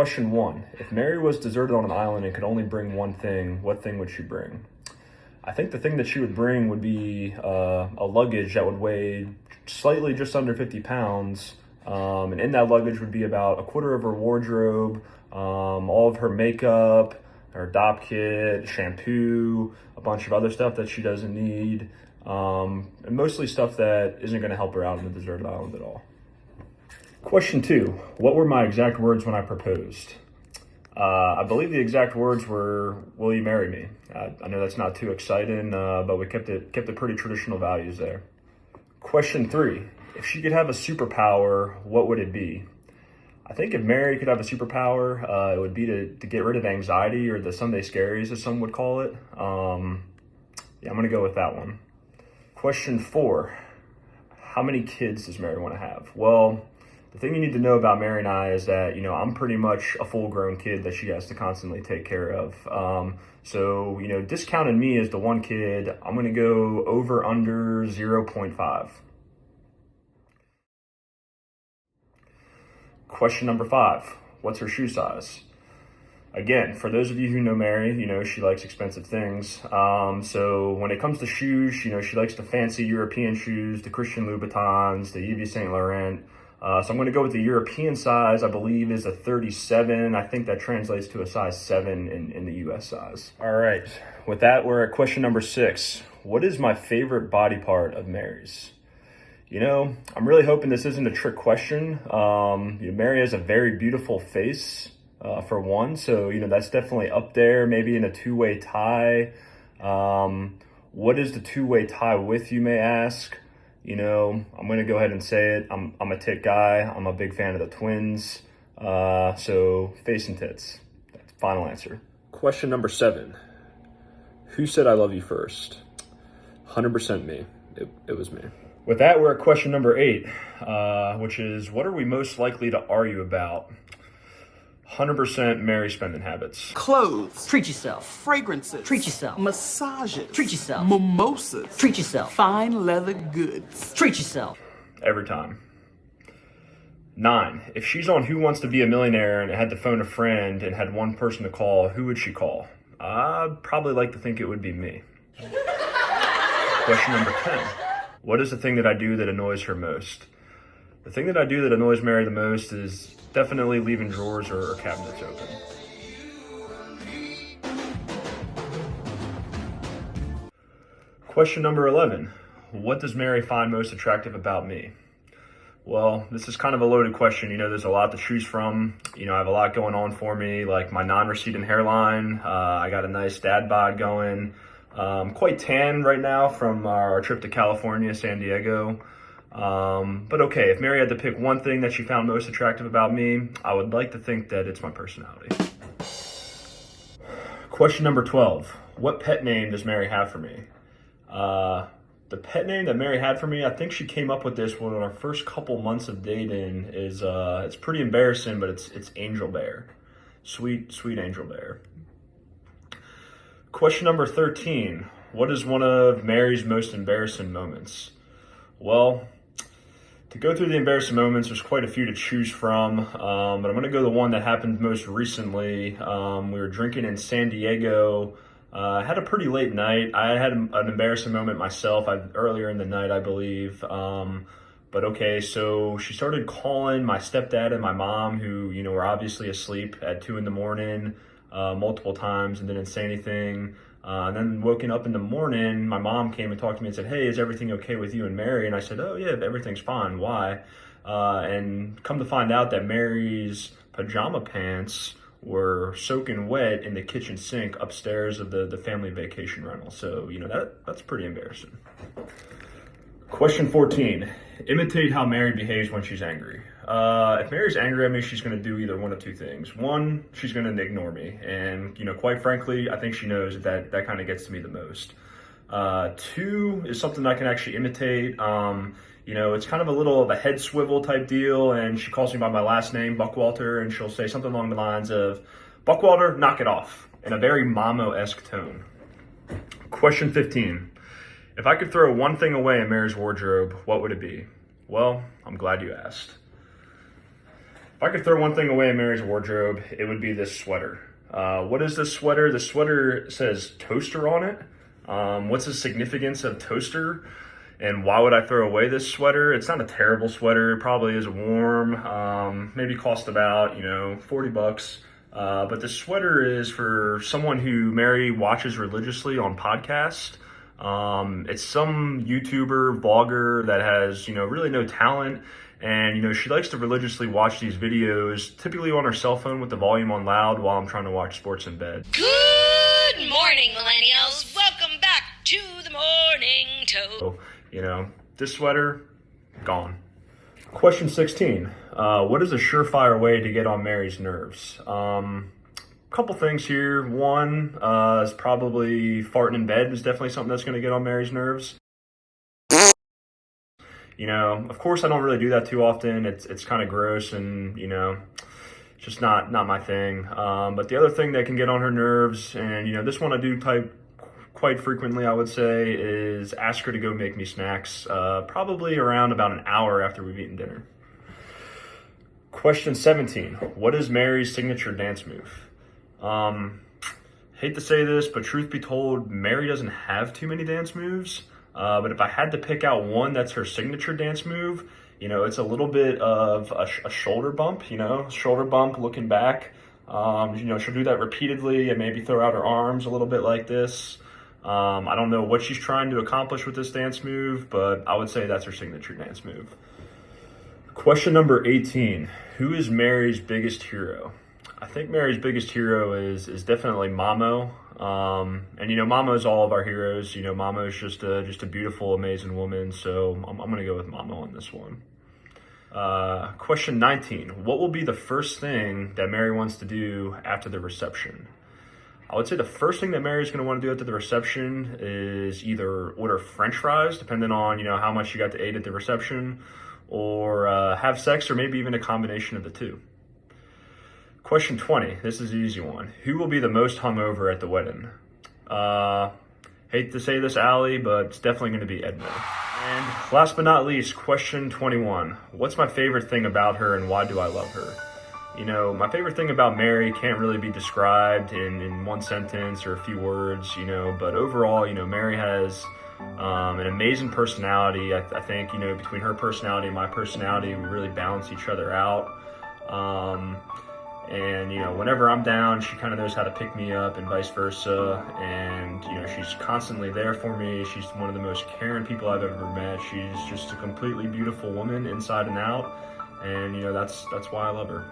Question 1. If Mary was deserted on an island and could only bring one thing, what thing would she bring? I think the thing that she would bring would be a luggage that would weigh slightly just under 50 pounds. And in that luggage would be about a quarter of her wardrobe, all of her makeup, her DOP kit, shampoo, a bunch of other stuff that she doesn't need, and mostly stuff that isn't going to help her out on the deserted island at all. Question 2. What were my exact words when I proposed? I believe the exact words were, "Will you marry me?" I know that's not too exciting, but we kept it pretty traditional values there. Question 3. If she could have a superpower, what would it be? I think if Mary could have a superpower, it would be to get rid of anxiety, or the Sunday scaries, as some would call it. I'm going to go with that one. Question 4. How many kids does Mary want to have? Well, the thing you need to know about Mary and I is that, I'm pretty much a full-grown kid that she has to constantly take care of. So, discounting me as the one kid, I'm going to go over under 0.5. Question number 5. What's her shoe size? Again, for those of you who know Mary, she likes expensive things. So when it comes to shoes, she likes the fancy European shoes, the Christian Louboutins, the Yves Saint Laurent. So I'm going to go with the European size. I believe is a 37. I think that translates to a size 7 in the US size. All right. With that, we're at question number 6. What is my favorite body part of Mary's? I'm really hoping this isn't a trick question. Mary has a very beautiful face, for one. So, that's definitely up there, maybe in a two-way tie. What is the two-way tie with, you may ask? I'm going to go ahead and say it. I'm a tit guy. I'm a big fan of the twins. So face and tits. That's the final answer. Question number 7. Who said I love you first? 100% me. It was me. With that, we're at question number 8, which is, what are we most likely to argue about? 100% Mary spending habits. Clothes. Treat yourself. Fragrances. Treat yourself. Massages. Treat yourself. Mimosas. Treat yourself. Fine leather goods. Treat yourself. Every time. 9. If she's on Who Wants to Be a Millionaire and had to phone a friend and had one person to call, who would she call? I'd probably like to think it would be me. Question number 10. What is the thing that I do that annoys her most? The thing that I do that annoys Mary the most is definitely leaving drawers or cabinets open. Question number 11. What does Mary find most attractive about me? Well, this is kind of a loaded question. There's a lot to choose from. I have a lot going on for me, like my non-receding hairline. I got a nice dad bod going. Quite tan right now from our trip to California, San Diego. But okay, if Mary had to pick one thing that she found most attractive about me, I would like to think that it's my personality. Question number 12. What pet name does Mary have for me? The pet name that Mary had for me, I think she came up with this one in our first couple months of dating, is it's pretty embarrassing, but it's Angel Bear. Sweet Angel Bear. Question number 13. What is one of Mary's most embarrassing moments? Well, to go through the embarrassing moments, there's quite a few to choose from, but I'm going to go the one that happened most recently. We were drinking in San Diego. I had a pretty late night. I had an embarrassing moment myself earlier in the night, I believe. But okay, so she started calling my stepdad and my mom, who, were obviously asleep at 2 a.m, multiple times and didn't say anything. And then waking up in the morning, my mom came and talked to me and said, "Hey, is everything okay with you and Mary?" And I said, "Oh yeah, everything's fine. Why?" And come to find out that Mary's pajama pants were soaking wet in the kitchen sink upstairs of the family vacation rental. So, that's pretty embarrassing. Question 14. Imitate how Mary behaves when she's angry. If Mary's angry at me, she's going to do either one of two things. One, she's going to ignore me. And, quite frankly, I think she knows that kind of gets to me the most. 2 is something I can actually imitate. It's kind of a little of a head swivel type deal. And she calls me by my last name, Buckwalter, and she'll say something along the lines of, "Buckwalter, knock it off," in a very Mamo-esque tone. Question 15. If I could throw one thing away in Mary's wardrobe, what would it be? Well, I'm glad you asked. If I could throw one thing away in Mary's wardrobe, it would be this sweater. What is this sweater? The sweater says toaster on it. What's the significance of toaster? And why would I throw away this sweater? It's not a terrible sweater. It probably is warm. Maybe cost about, $40. But this sweater is for someone who Mary watches religiously on podcast. It's some YouTuber, vlogger that has, really no talent. And, she likes to religiously watch these videos, typically on her cell phone with the volume on loud while I'm trying to watch sports in bed. Good morning, millennials. Welcome back to the Morning Toast. So, this sweater, gone. Question 16. What is a surefire way to get on Mary's nerves? Couple things here. One is probably farting in bed is definitely something that's going to get on Mary's nerves. Of course I don't really do that too often. It's kind of gross and, it's just not my thing. But the other thing that can get on her nerves, and, this one I do type quite frequently, I would say, is ask her to go make me snacks, probably around about an hour after we've eaten dinner. Question 17. What is Mary's signature dance move? Hate to say this, but truth be told, Mary doesn't have too many dance moves. But if I had to pick out one that's her signature dance move, it's a little bit of a shoulder bump, shoulder bump looking back. She'll do that repeatedly and maybe throw out her arms a little bit like this. I don't know what she's trying to accomplish with this dance move, but I would say that's her signature dance move. Question number 18. Who is Mary's biggest hero? I think Mary's biggest hero is definitely Mamo. And Mamo is all of our heroes. Mamo is just a beautiful, amazing woman. So I'm going to go with Mamo on this one. Question 19. What will be the first thing that Mary wants to do after the reception? I would say the first thing that Mary's going to want to do after the reception is either order French fries, depending on, how much you got to eat at the reception, or have sex, or maybe even a combination of the two. Question 20. This is an easy one. Who will be the most hungover at the wedding? Hate to say this, Allie, but it's definitely going to be Edna. And last but not least, question 21. What's my favorite thing about her and why do I love her? My favorite thing about Mary can't really be described in one sentence or a few words, but overall, Mary has an amazing personality. I think, between her personality and my personality, we really balance each other out. And, whenever I'm down, she kind of knows how to pick me up and vice versa. And, she's constantly there for me. She's one of the most caring people I've ever met. She's just a completely beautiful woman inside and out. And, that's why I love her.